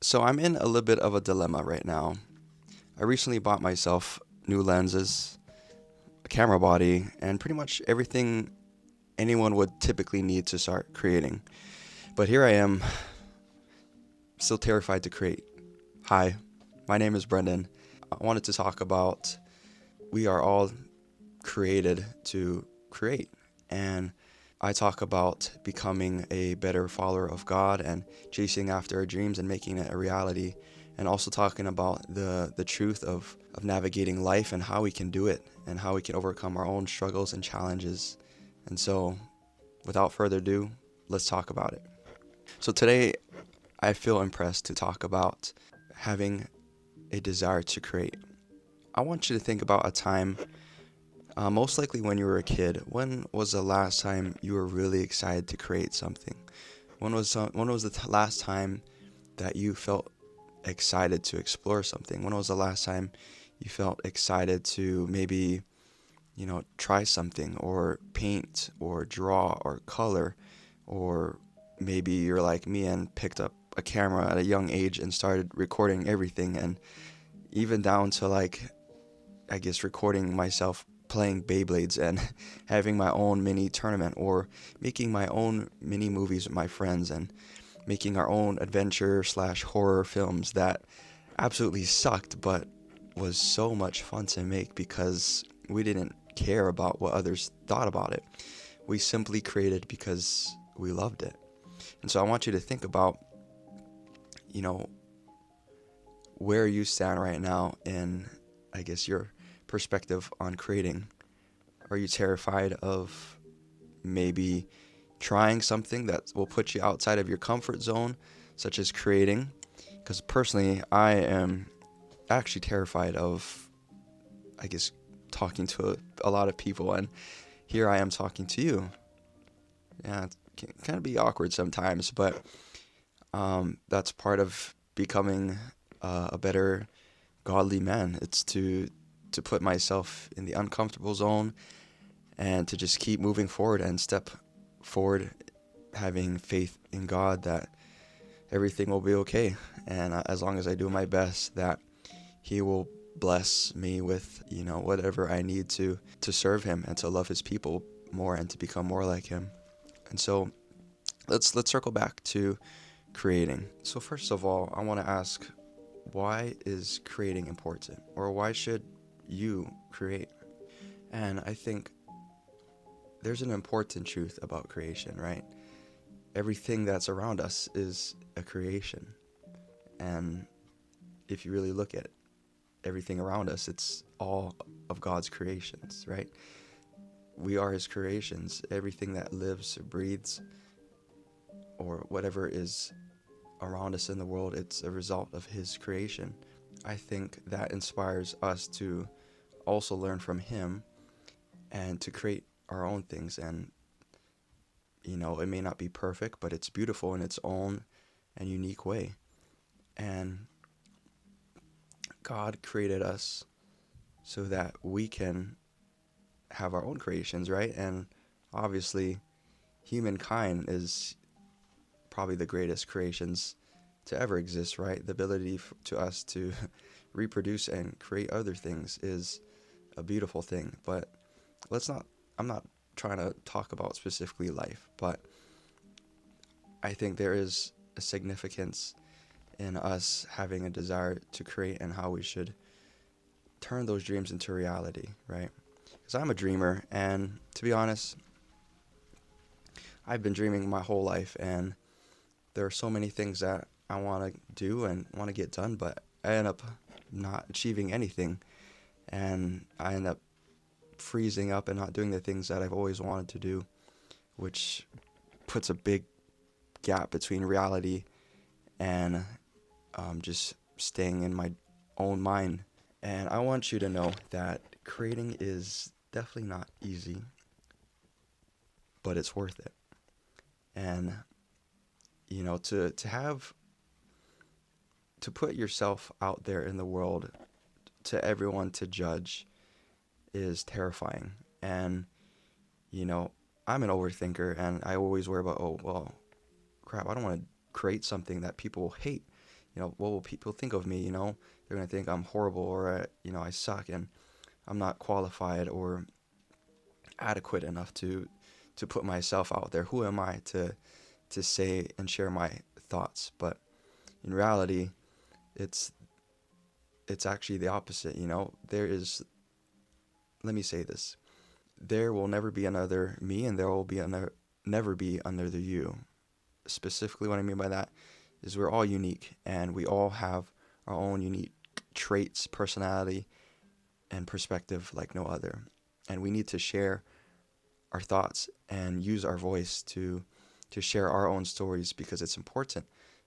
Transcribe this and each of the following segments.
So I'm in a little bit of a dilemma right now. I recently bought myself new lenses, a camera body, and pretty much everything anyone would typically need to start creating. But here I am, still terrified to create. Hi, my name is Brendan. I wanted to talk about we are all created to create. And I talk about becoming a better follower of God and chasing after our dreams and making it a reality. And also talking about the truth of navigating life and how we can do it and how we can overcome our own struggles and challenges. And so, without further ado, let's talk about it. So, today I feel impressed to talk about having a desire to create. I want you to think about a time, most likely when you were a kid. When was the last time you were really excited to create something? When was the last time that you felt excited to explore something? When was the last time you felt excited to maybe, try something or paint or draw or color? Or maybe you're like me and picked up a camera at a young age and started recording everything, and even down to like, I guess, recording myself playing Beyblades and having my own mini tournament, or making my own mini movies with my friends and making our own adventure slash horror films that absolutely sucked but was so much fun to make because we didn't care about what others thought about it. We simply created because we loved it. And so I want you to think about, you know, where you stand right now in, I guess, your perspective on creating. Are you terrified of maybe trying something that will put you outside of your comfort zone, such as creating? Because personally, I am actually terrified of, I guess, talking to a lot of people, and here I am talking to you. Yeah, it can kind of be awkward sometimes, but that's part of becoming a better godly man. It's to put myself in the uncomfortable zone and to just keep moving forward and step forward, having faith in God that everything will be okay. And as long as I do my best, that He will bless me with, whatever I need to serve Him and to love His people more and to become more like Him. And so let's circle back to creating. So first of all, I want to ask, why is creating important, or why should you create? And I think there's an important truth about creation, right? Everything that's around us is a creation. And if you really look at everything around us, it's all of God's creations, right? We are His creations. Everything that lives, breathes, or whatever is around us in the world, it's a result of His creation. I think that inspires us to also learn from Him and to create our own things. And, it may not be perfect, but it's beautiful in its own and unique way. And God created us so that we can have our own creations, right? And obviously, humankind is probably the greatest creations to ever exist, right? The ability to us to reproduce and create other things is a beautiful thing. But I'm not trying to talk about specifically life, but I think there is a significance in us having a desire to create and how we should turn those dreams into reality, right? Because I'm a dreamer, and to be honest, I've been dreaming my whole life, and there are so many things that I want to do and want to get done, but I end up not achieving anything, and I end up freezing up and not doing the things that I've always wanted to do, which puts a big gap between reality and just staying in my own mind. And I want you to know that creating is definitely not easy, but it's worth it. And to have to put yourself out there in the world to everyone to judge is terrifying. And you know, I'm an overthinker, and I always worry about, oh well, crap, I don't want to create something that people hate. what will people think of me? They're going to think I'm horrible, or, I suck and I'm not qualified or adequate enough to put myself out there. Who am I to say and share my thoughts? But in reality, it's it's actually the opposite. There is, let me say this, there will never be another me, and there will be never be another you. Specifically, what I mean by that is we're all unique, and we all have our own unique traits, personality, and perspective like no other. And we need to share our thoughts and use our voice to share our own stories, because it's important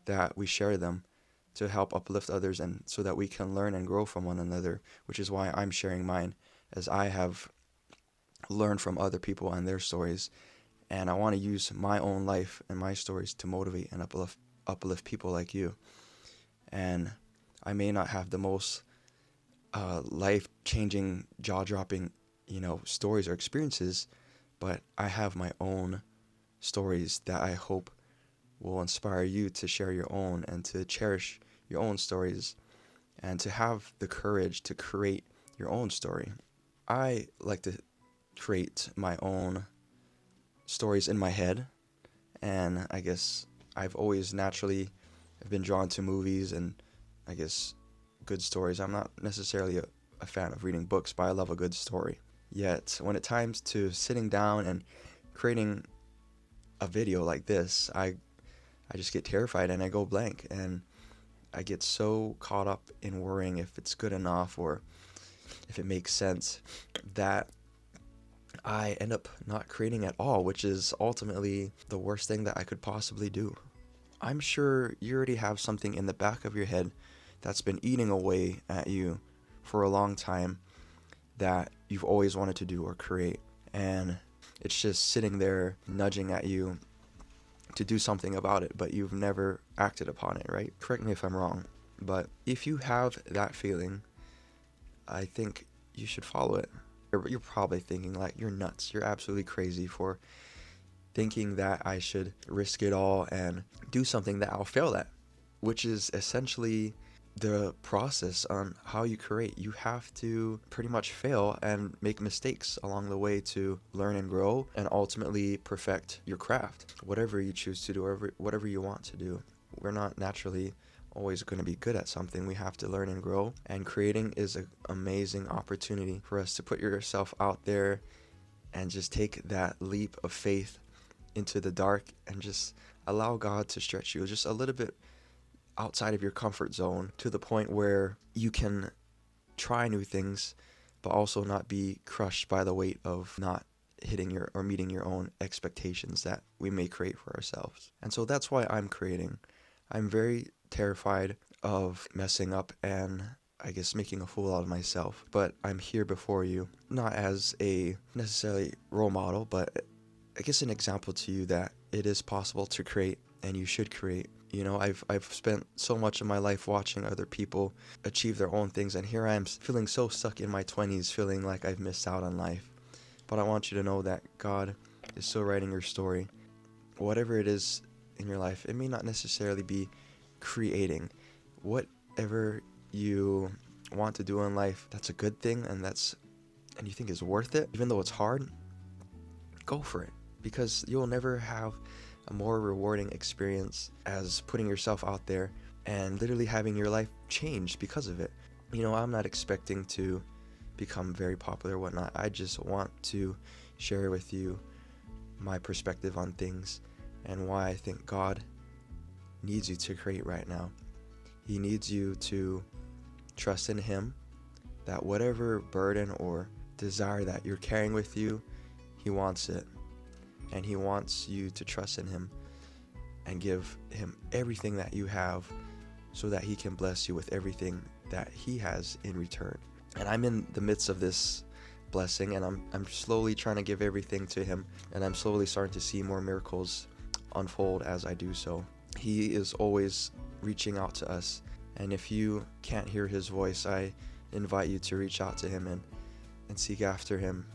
that we share them to help uplift others, and so that we can learn and grow from one another, which is why I'm sharing mine, as I have learned from other people and their stories, and I want to use my own life and my stories to motivate and uplift people like you. And I may not have the most life-changing, jaw-dropping, stories or experiences, but I have my own stories that I hope will inspire you to share your own, and to cherish your own stories, and to have the courage to create your own story. I like to create my own stories in my head, and I guess I've always naturally been drawn to movies and, I guess, good stories. I'm not necessarily a fan of reading books, but I love a good story. Yet when it comes to sitting down and creating a video like this, I just get terrified and I go blank, and I get so caught up in worrying if it's good enough or if it makes sense, that I end up not creating at all, which is ultimately the worst thing that I could possibly do. I'm sure you already have something in the back of your head that's been eating away at you for a long time, that you've always wanted to do or create, and it's just sitting there nudging at you to do something about it, but you've never acted upon it, right? Correct me if I'm wrong, but if you have that feeling, I think you should follow it. You're probably thinking like, you're nuts, you're absolutely crazy for thinking that I should risk it all and do something that I'll fail at, which is essentially the process on how you create. You have to pretty much fail and make mistakes along the way to learn and grow, and ultimately perfect your craft, whatever you choose to do, whatever you want to do. We're not naturally always going to be good at something. We have to learn and grow, and creating is an amazing opportunity for us to put yourself out there and just take that leap of faith into the dark, and just allow God to stretch you just a little bit outside of your comfort zone, to the point where you can try new things but also not be crushed by the weight of not hitting your or meeting your own expectations that we may create for ourselves. And so that's why I'm creating. I'm very terrified of messing up and, I guess, making a fool out of myself, but I'm here before you, not as a necessarily role model, but I guess an example to you that it is possible to create, and you should create. I've spent so much of my life watching other people achieve their own things, and here I am feeling so stuck in my 20s, feeling like I've missed out on life. But I want you to know that God is still writing your story. Whatever it is in your life, it may not necessarily be creating. Whatever you want to do in life, that's a good thing, and you think is worth it, even though it's hard, go for it, because you'll never have a more rewarding experience as putting yourself out there and literally having your life changed because of it. I'm not expecting to become very popular or whatnot. I just want to share with you my perspective on things and why I think God needs you to create right now. He needs you to trust in Him, that whatever burden or desire that you're carrying with you, He wants it. And He wants you to trust in Him and give Him everything that you have, so that He can bless you with everything that He has in return. And I'm in the midst of this blessing, and I'm slowly trying to give everything to Him, and I'm slowly starting to see more miracles unfold as I do so. He is always reaching out to us, and if you can't hear His voice, I invite you to reach out to Him and seek after Him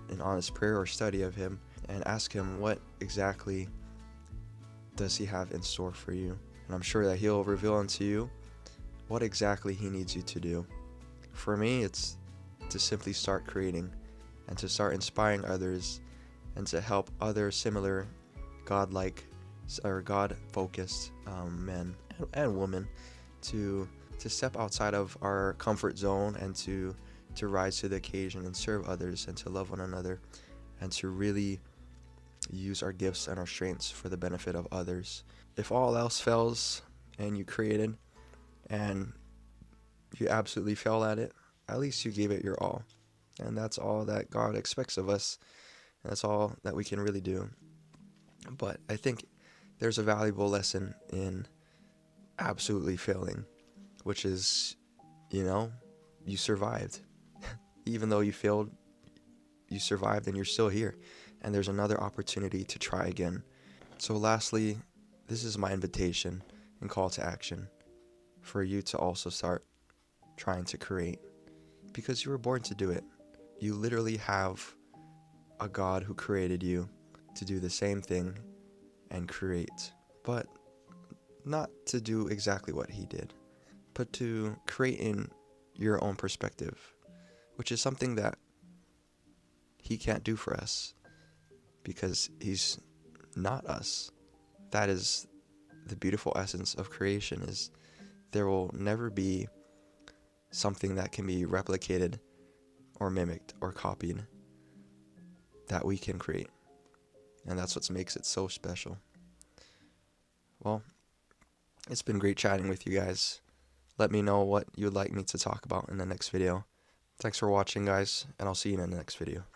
in honest prayer or study of Him, and ask Him what exactly does He have in store for you. and I'm sure that He'll reveal unto you what exactly He needs you to do. For me, it's to simply start creating and to start inspiring others and to help other similar God-like or God-focused men and women to step outside of our comfort zone and to rise to the occasion and serve others and to love one another and to really use our gifts and our strengths for the benefit of others. If all else fails and you created and you absolutely fail at it, at least you gave it your all. And that's all that God expects of us. And that's all that we can really do. But I think there's a valuable lesson in absolutely failing, which is, you survived. Even though you failed, you survived and you're still here. And there's another opportunity to try again. So lastly, this is my invitation and call to action for you to also start trying to create, because you were born to do it. You literally have a God who created you to do the same thing and create, but not to do exactly what He did, but to create in your own perspective, which is something that He can't do for us because He's not us. That is the beautiful essence of creation, is there will never be something that can be replicated or mimicked or copied that we can create. And that's what makes it so special. Well, it's been great chatting with you guys. Let me know what you'd like me to talk about in the next video. Thanks for watching, guys, and I'll see you in the next video.